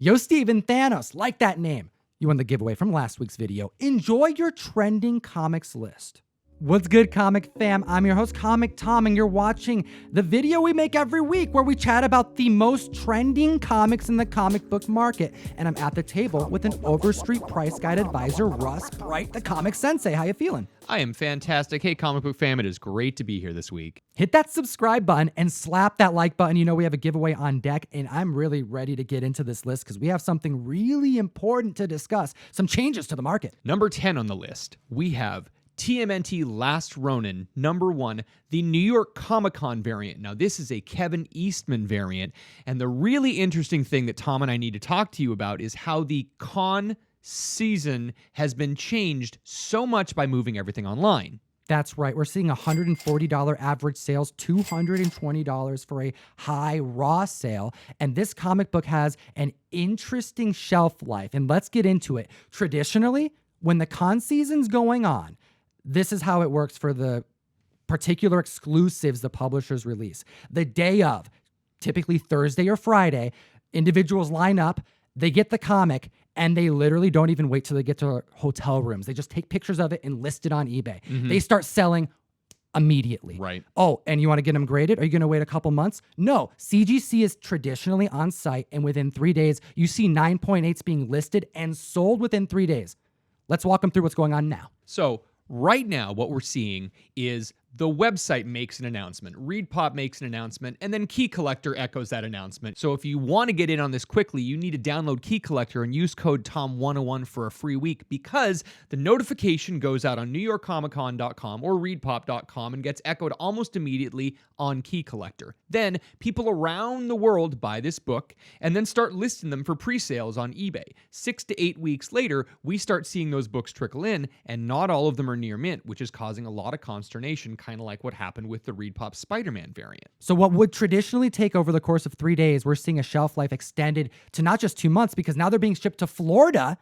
Yo, Steven Thanos, like that name. You won the giveaway from last week's video. Enjoy your trending comics list. What's good, comic fam? I'm your host, Comic Tom, and you're watching the video we make every week where we chat about the most trending comics in the comic book market. And I'm at the table with an Overstreet Price Guide advisor, Russ Bright, the comic sensei. How you feeling? I am fantastic. Hey, comic book fam, it is great to be here this week. Hit that subscribe button and slap that like button. You know we have a giveaway on deck, and I'm really ready to get into this list because we have something really important to discuss, some changes to the market. Number 10 on the list, we have TMNT Last Ronin, number 1, the New York ComicCon variant. Now, this is a Kevin Eastman variant, and the really interesting thing that Tom and I need to talk to you about is how the con season has been changed so much by moving everything online. That's right. We're seeing $140 average sales, $220 for a high raw sale. And this comic book has an interesting shelf life. And let's get into it. Traditionally, when the con season's going on, this is how it works for the particular exclusives the publishers release. The day of, typically Thursday or Friday, individuals line up, they get the comic, and they literally don't even wait till they get to their hotel rooms. They just take pictures of it and list it on eBay. Mm-hmm. They start selling immediately. Right. Oh, and you want to get them graded? Are you going to wait a couple months? No. CGC is traditionally on site, and within 3 days, you see 9.8s being listed and sold within 3 days. Let's walk them through what's going on now. So right now, what we're seeing is the website makes an announcement, ReadPop makes an announcement, and then Key Collector echoes that announcement. So if you want to get in on this quickly, you need to download Key Collector and use code TOM101 for a free week because the notification goes out on NewYorkComicCon.com or ReadPop.com and gets echoed almost immediately on Key Collector. Then people around the world buy this book and then start listing them for pre-sales on eBay. 6 to 8 weeks later, we start seeing those books trickle in, and not all of them are near mint, which is causing a lot of consternation, kind of like what happened with the ReadPop Spider-Man variant. So what would traditionally take over the course of 3 days, we're seeing a shelf life extended to not just 2 months, because now they're being shipped to Florida,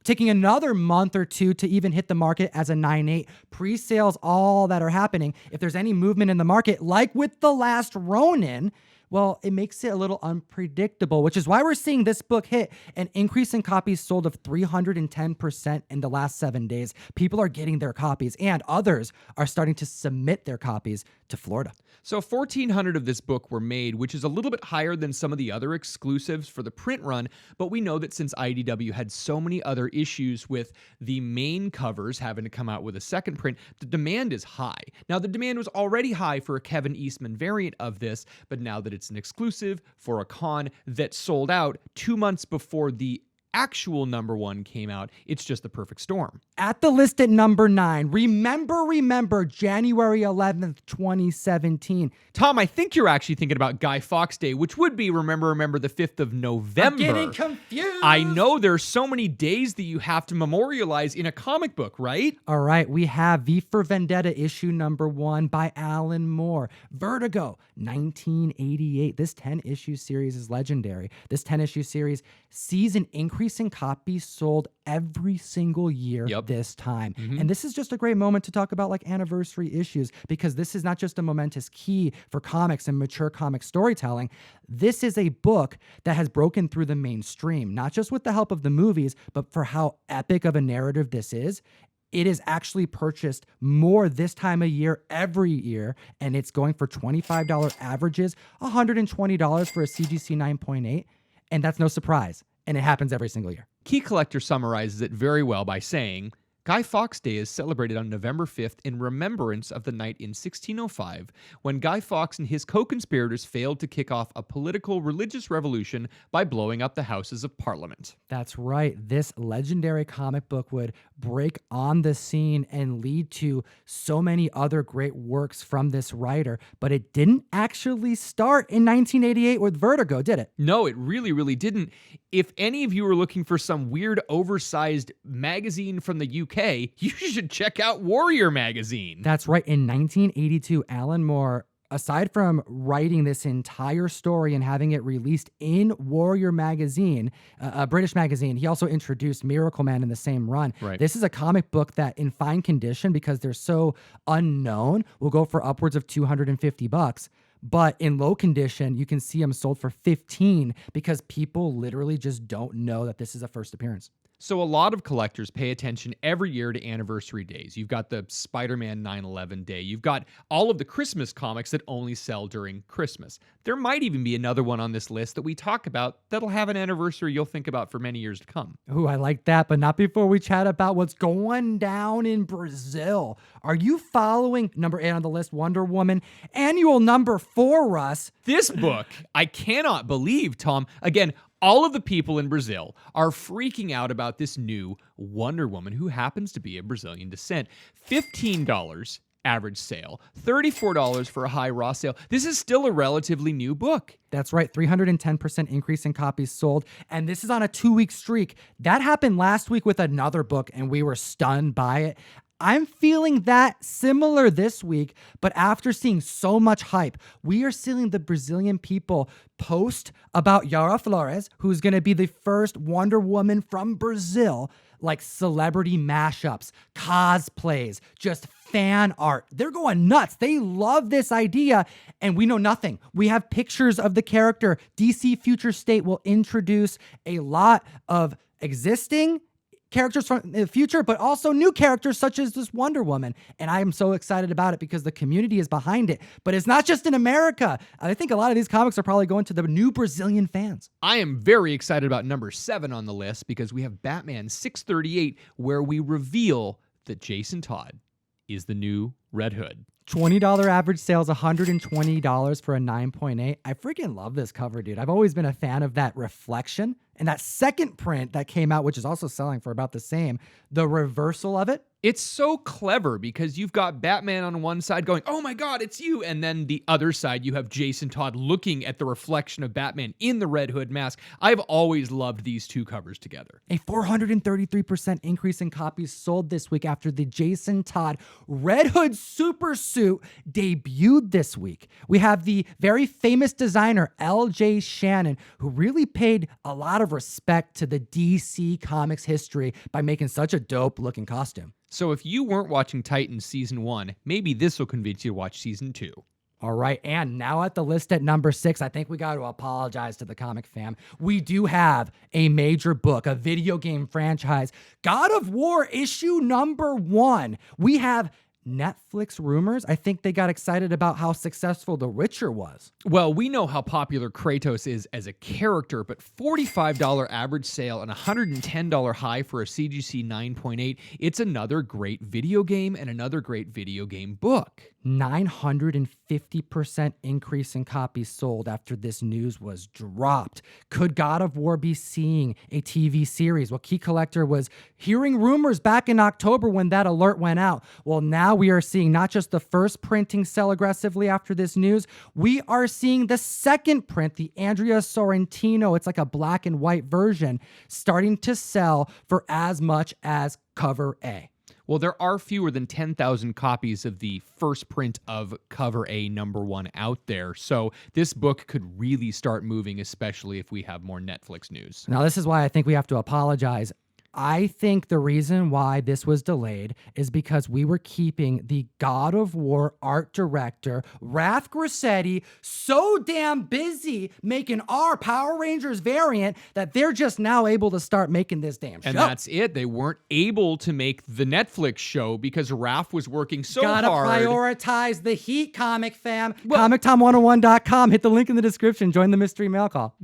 taking another month or two to even hit the market as a 9.8. Pre-sales, all that are happening. If there's any movement in the market, like with The Last Ronin, well, it makes it a little unpredictable, which is why we're seeing this book hit an increase in copies sold of 310% in the last 7 days. People are getting their copies, and others are starting to submit their copies to Florida. So 1,400 of this book were made, which is a little bit higher than some of the other exclusives for the print run, but we know that since IDW had so many other issues with the main covers having to come out with a second print, the demand is high. Now, the demand was already high for a Kevin Eastman variant of this, but now that it's an exclusive for a con that sold out 2 months before the actual number 1 came out, it's just the perfect storm. At the list at number 9, remember January 11th, 2017. Tom, I think you're actually thinking about Guy Fawkes Day, which would be remember the 5th of November. I'm getting confused. I know there's so many days that you have to memorialize in a comic book, right? All right, we have V for Vendetta issue number 1 by Alan Moore. Vertigo, 1988. This 10-issue series is legendary. This 10-issue series sees an increase in copies sold every single year this time. And this is just a great moment to talk about like anniversary issues, because this is not just a momentous key for comics and mature comic storytelling. This is a book that has broken through the mainstream, not just with the help of the movies, but for how epic of a narrative this is. It is actually purchased more this time of year every year, and it's going for $25 averages, $120 for a CGC 9.8, and that's no surprise. And it happens every single year. Key Collector summarizes it very well by saying, Guy Fawkes Day is celebrated on November 5th in remembrance of the night in 1605 when Guy Fawkes and his co-conspirators failed to kick off a political religious revolution by blowing up the Houses of Parliament. That's right. This legendary comic book would break on the scene and lead to so many other great works from this writer, but it didn't actually start in 1988 with Vertigo, did it? No, it really, really didn't. If any of you are looking for some weird, oversized magazine from the UK, you should check out Warrior Magazine. That's right. In 1982, Alan Moore, aside from writing this entire story and having it released in Warrior Magazine, a British magazine, he also introduced Miracle Man in the same run. Right. This is a comic book that, in fine condition, because they're so unknown, will go for upwards of $250. But in low condition, you can see them sold for 15 because people literally just don't know that this is a first appearance. So a lot of collectors pay attention every year to anniversary days. You've got the Spider-Man 9/11 day. You've got all of the Christmas comics that only sell during Christmas. There might even be another one on this list that we talk about that'll have an anniversary you'll think about for many years to come. Ooh, I like that, but not before we chat about what's going down in Brazil. Are you following number 8 on the list, Wonder Woman, annual number 4, Russ? This book, I cannot believe, Tom. Again, all of the people in Brazil are freaking out about this new Wonder Woman who happens to be of Brazilian descent. $15 average sale, $34 for a high raw sale. This is still a relatively new book. That's right, 310% increase in copies sold. And this is on a 2-week streak. That happened last week with another book, and we were stunned by it. I'm feeling that similar this week, but after seeing so much hype, we are seeing the Brazilian people post about Yara Flores, who's going to be the first Wonder Woman from Brazil, like celebrity mashups, cosplays, just fan art. They're going nuts. They love this idea, and we know nothing. We have pictures of the character. DC Future State will introduce a lot of existing characters from the future, but also new characters such as this Wonder Woman. And I am so excited about it because the community is behind it. But it's not just in America. I think a lot of these comics are probably going to the new Brazilian fans. I am very excited about number 7 on the list because we have Batman 638, where we reveal that Jason Todd is the new Red Hood. $20 average sales, $120 for a 9.8. I freaking love this cover, dude. I've always been a fan of that reflection. And that second print that came out, which is also selling for about the same, the reversal of it. It's so clever because you've got Batman on one side going, "Oh my God, it's you." And then the other side, you have Jason Todd looking at the reflection of Batman in the Red Hood mask. I've always loved these two covers together. A 433% increase in copies sold this week after the Jason Todd Red Hood super suit debuted this week. We have the very famous designer, L.J. Shannon, who really paid a lot of respect to the DC Comics history by making such a dope looking costume. So if you weren't watching Titans Season 1, maybe this will convince you to watch Season 2. All right, and now at the list at number 6, I think we got to apologize to the comic fam. We do have a major book, a video game franchise, God of War issue number 1. We have Netflix rumors. I think they got excited about how successful The Witcher was. Well, we know how popular Kratos is as a character, but $45 average sale and $110 high for a CGC 9.8. It's another great video game and another great video game book. 950% increase in copies sold after this news was dropped. Could God of War be seeing a TV series? Well, Key Collector was hearing rumors back in October when that alert went out. Well, now we are seeing not just the first printing sell aggressively after this news, we are seeing the second print, the Andrea Sorrentino, it's like a black and white version, starting to sell for as much as cover A. Well, there are fewer than 10,000 copies of the first print of Cover A #1 out there, so this book could really start moving, especially if we have more Netflix news. Now, this is why I think we have to apologize. I think the reason why this was delayed is because we were keeping the God of War art director, Raph Grassetti, so damn busy making our Power Rangers variant that they're just now able to start making this damn show. And that's it. They weren't able to make the Netflix show because Raph was working so Gotta hard. prioritize the heat, comic fam. Comictom101.com. Hit the link in the description. Join the mystery mail call.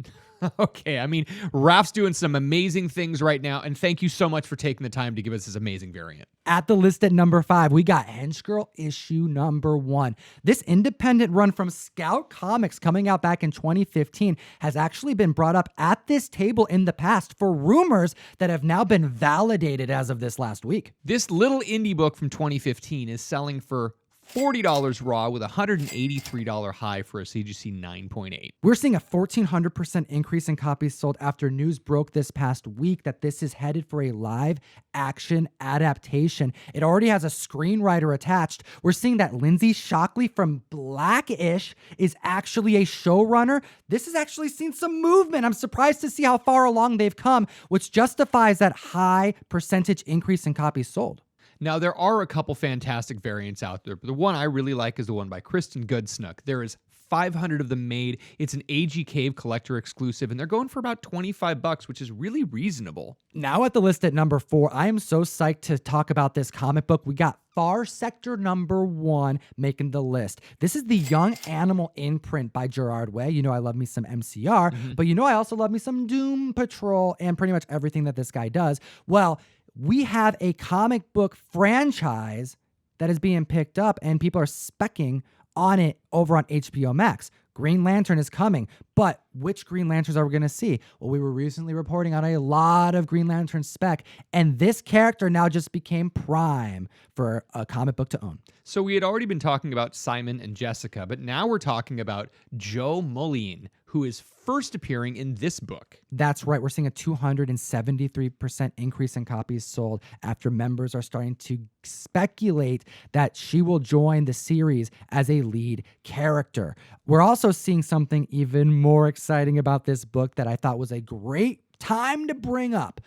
Okay, I mean, Raph's doing some amazing things right now, and thank you so much for taking the time to give us this amazing variant. At the list at number 5, we got Hench Girl issue number 1. This independent run from Scout Comics coming out back in 2015 has actually been brought up at this table in the past for rumors that have now been validated as of this last week. This little indie book from 2015 is selling for $40 raw with a $183 high for a CGC 9.8. We're seeing a 1,400% increase in copies sold after news broke this past week that this is headed for a live action adaptation. It already has a screenwriter attached. We're seeing that Lindsay Shockley from Blackish is actually a showrunner. This has actually seen some movement. I'm surprised to see how far along they've come, which justifies that high percentage increase in copies sold. Now, there are a couple fantastic variants out there, but the one I really like is the one by Kristen Goodsnook. There is 500 of them made. It's an AG Cave collector exclusive, and they're going for about $25, which is really reasonable. Now at the list at number 4, I am so psyched to talk about this comic book. We got Far Sector number 1 making the list. This is the Young Animal imprint by Gerard Way. You know I love me some MCR, but you know I also love me some Doom Patrol and pretty much everything that this guy does. Well, we have a comic book franchise that is being picked up, and people are specking on it over on HBO Max. Green Lantern is coming, but which Green Lanterns are we going to see? Well, we were recently reporting on a lot of Green Lantern spec, and this character now just became prime for a comic book to own. So we had already been talking about Simon and Jessica, but now we're talking about Joe Mullion, who is first appearing in this book. That's right. We're seeing a 273% increase in copies sold after members are starting to speculate that she will join the series as a lead character. We're also seeing something even more exciting about this book that I thought was a great time to bring up.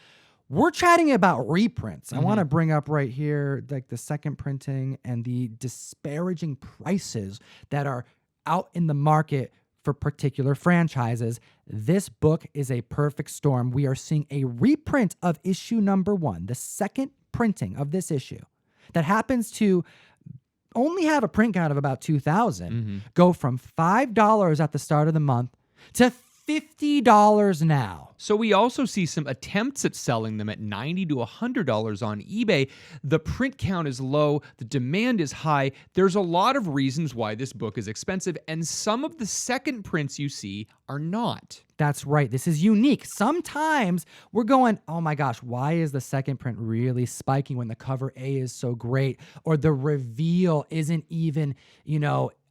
We're chatting about reprints. I want to bring up right here like the second printing and the disparaging prices that are out in the market for particular franchises. This book is a perfect storm. We are seeing a reprint of issue number 1, the second printing of this issue, that happens to only have a print count of about 2,000, go from $5 at the start of the month to $50 now. So we also see some attempts at selling them at $90 to $100 on eBay. The print count is low, the demand is high. There's a lot of reasons why this book is expensive, and some of the second prints you see are not. That's right. This is unique. Sometimes we're going, oh my gosh, why is the second print really spiking when the cover A is so great? Or the reveal isn't even,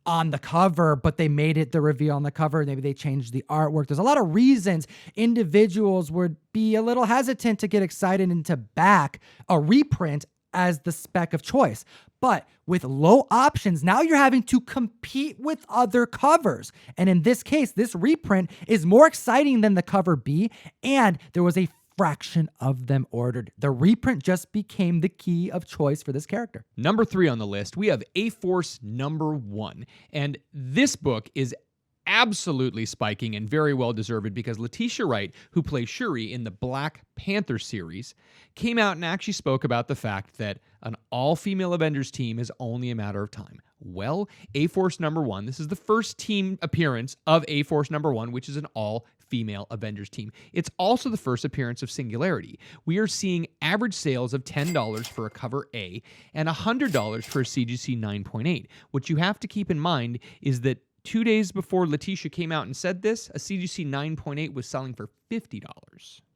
on the cover, but they made it the reveal on the cover. Maybe they changed the artwork. There's a lot of reasons individuals would be a little hesitant to get excited and to back a reprint as the spec of choice. But with low options, now you're having to compete with other covers. And in this case, this reprint is more exciting than the cover B, and there was a fraction of them ordered. The reprint just became the key of choice for this character. Number 3 on the list, we have A-Force number 1. And this book is absolutely spiking and very well deserved because Letitia Wright, who plays Shuri in the Black Panther series, came out and actually spoke about the fact that an all-female Avengers team is only a matter of time. Well, A-Force number 1, this is the first team appearance of A-Force number 1, which is an all-female Avengers team. It's also the first appearance of Singularity. We are seeing average sales of $10 for a cover A and $100 for a CGC 9.8. What you have to keep in mind is that 2 days before Letitia came out and said this, a CGC 9.8 was selling for $50.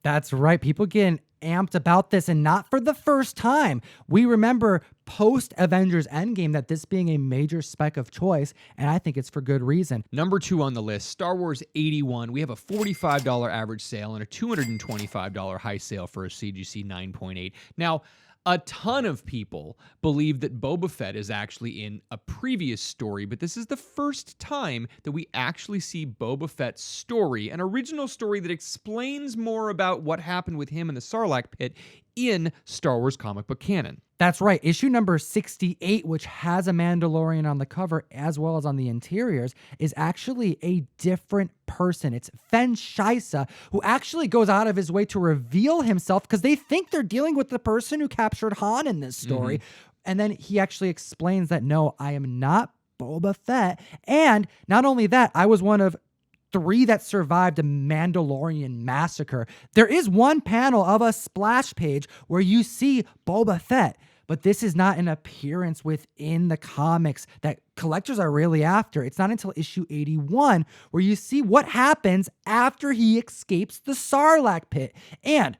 That's right. People getting amped about this, and not for the first time. We remember post-Avengers Endgame that this being a major spec of choice, and I think it's for good reason. Number 2 on the list, Star Wars 81. We have a $45 average sale and a $225 high sale for a CGC 9.8. Now, a ton of people believe that Boba Fett is actually in a previous story, but this is the first time that we actually see Boba Fett's story, an original story that explains more about what happened with him in the Sarlacc pit in Star Wars comic book canon. That's right. Issue number 68, which has a Mandalorian on the cover as well as on the interiors, is actually a different person. It's Fen Shisa, who actually goes out of his way to reveal himself because they think they're dealing with the person who captured Han in this story. And then he actually explains that, no, I am not Boba Fett. And not only that, I was one of 3 that survived a Mandalorian massacre. There is one panel of a splash page where you see Boba Fett, but this is not an appearance within the comics that collectors are really after. It's not until issue 81 where you see what happens after he escapes the Sarlacc pit. And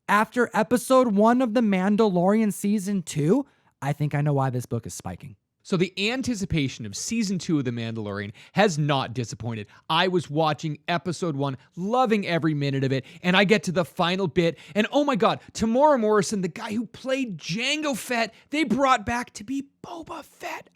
after episode 1 of The Mandalorian season 2, I think I know why this book is spiking. So the anticipation of season 2 of The Mandalorian has not disappointed. I was watching episode 1, loving every minute of it, and I get to the final bit, and oh my god, Tamora Morrison, the guy who played Jango Fett, they brought back to be Boba Fett.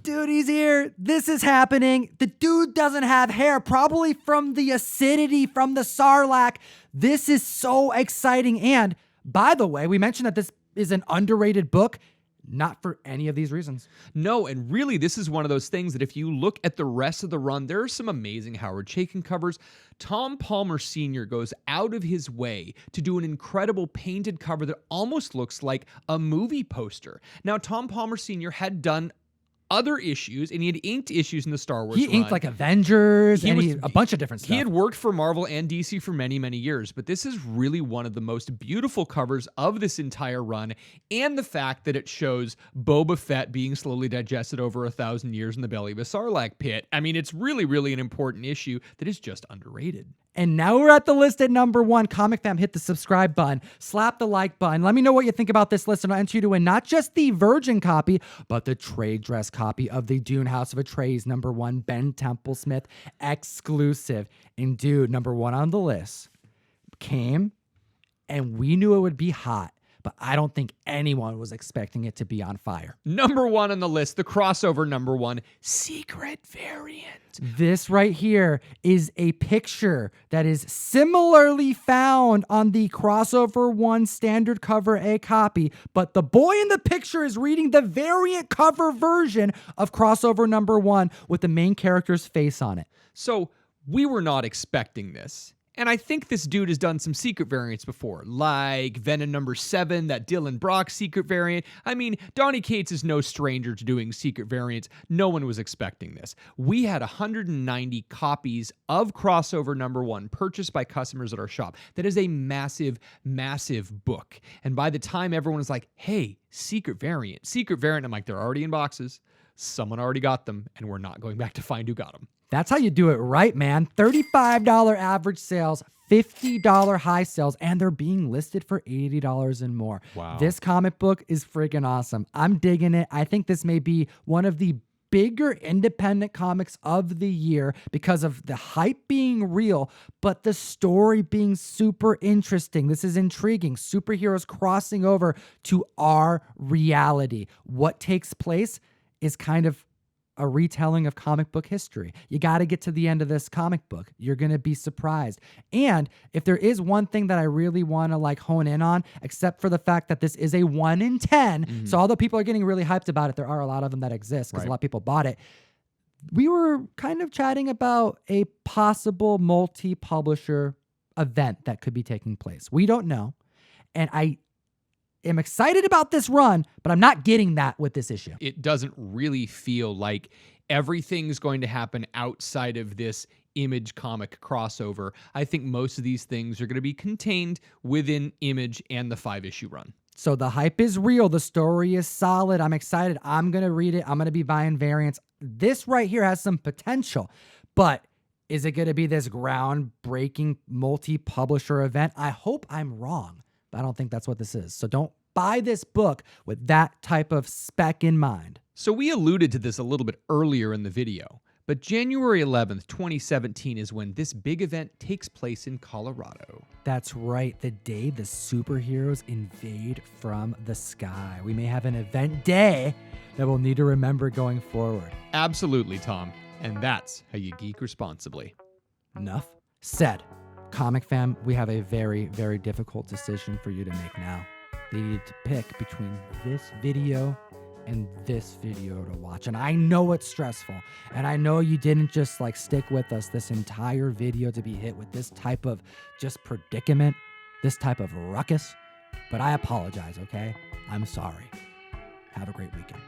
Dude, he's here. This is happening. The dude doesn't have hair, probably from the acidity from the Sarlacc. This is so exciting. And by the way, we mentioned that this is an underrated book. not for any of these reasons. No, and really, this is one of those things that if you look at the rest of the run, there are some amazing Howard Chaykin covers. Tom Palmer Sr. goes out of his way to do an incredible painted cover that almost looks like a movie poster. Now, Tom Palmer Sr. had done other issues, and he had inked issues in the Star Wars He run. inked like Avengers a bunch of different stuff. He had worked for Marvel and DC for many, many years, but this is really one of the most beautiful covers of this entire run, and the fact that it shows Boba Fett being slowly digested over 1,000 years in the belly of a Sarlacc pit. I mean, it's really, really an important issue that is just underrated. And now we're at the list at number 1. Comic Fam, hit the subscribe button, slap the like button. Let me know what you think about this list, and I'll enter you to win not just the Virgin copy, but the trade dress copy of the Dune House of Atreides number 1 Ben Templesmith exclusive. And dude, number 1 on the list came, and we knew it would be hot, but I don't think anyone was expecting it to be on fire. Number 1 on the list, the crossover number 1, Secret Variant. This right here is a picture that is similarly found on the crossover 1 standard cover A copy, but the boy in the picture is reading the variant cover version of crossover number 1 with the main character's face on it. So we were not expecting this. And I think this dude has done some secret variants before, like Venom number 7, that Dylan Brock secret variant. I mean, Donny Cates is no stranger to doing secret variants. No one was expecting this. We had 190 copies of crossover number 1 purchased by customers at our shop. That is a massive, massive book. And by the time everyone was like, hey, secret variant, I'm like, they're already in boxes. Someone already got them, and we're not going back to find who got them. That's how you do it right, man. $35 average sales, $50 high sales, and they're being listed for $80 and more. Wow. This comic book is freaking awesome. I'm digging it. I think this may be one of the bigger independent comics of the year because of the hype being real, but the story being super interesting. This is intriguing. Superheroes crossing over to our reality. What takes place is kind of a retelling of comic book history. You got to get to the end of this comic book. You're going to be surprised. And if there is one thing that I really want to like hone in on, except for the fact that this is a 1 in 10. So although people are getting really hyped about it, there are a lot of them that exist because a lot of people bought it. We were kind of chatting about a possible multi-publisher event that could be taking place. We don't know. And I am excited about this run, but I'm not getting that with this issue. It doesn't really feel like everything's going to happen outside of this Image comic crossover. I think most of these things are going to be contained within Image and the 5-issue run. So the hype is real. The story is solid. I'm excited. I'm going to read it. I'm going to be buying variants. This right here has some potential, but is it going to be this groundbreaking multi-publisher event? I hope I'm wrong, but I don't think that's what this is. So don't buy this book with that type of spec in mind. So we alluded to this a little bit earlier in the video, but January 11th, 2017 is when this big event takes place in Colorado. That's right, the day the superheroes invade from the sky. We may have an event day that we'll need to remember going forward. Absolutely, Tom. And that's how you geek responsibly. Enough said. Comic fam, we have a very, very difficult decision for you to make now. They needed to pick between this video and this video to watch. And I know it's stressful. And I know you didn't just like stick with us this entire video to be hit with this type of just predicament, this type of ruckus. But I apologize, okay? I'm sorry. Have a great weekend.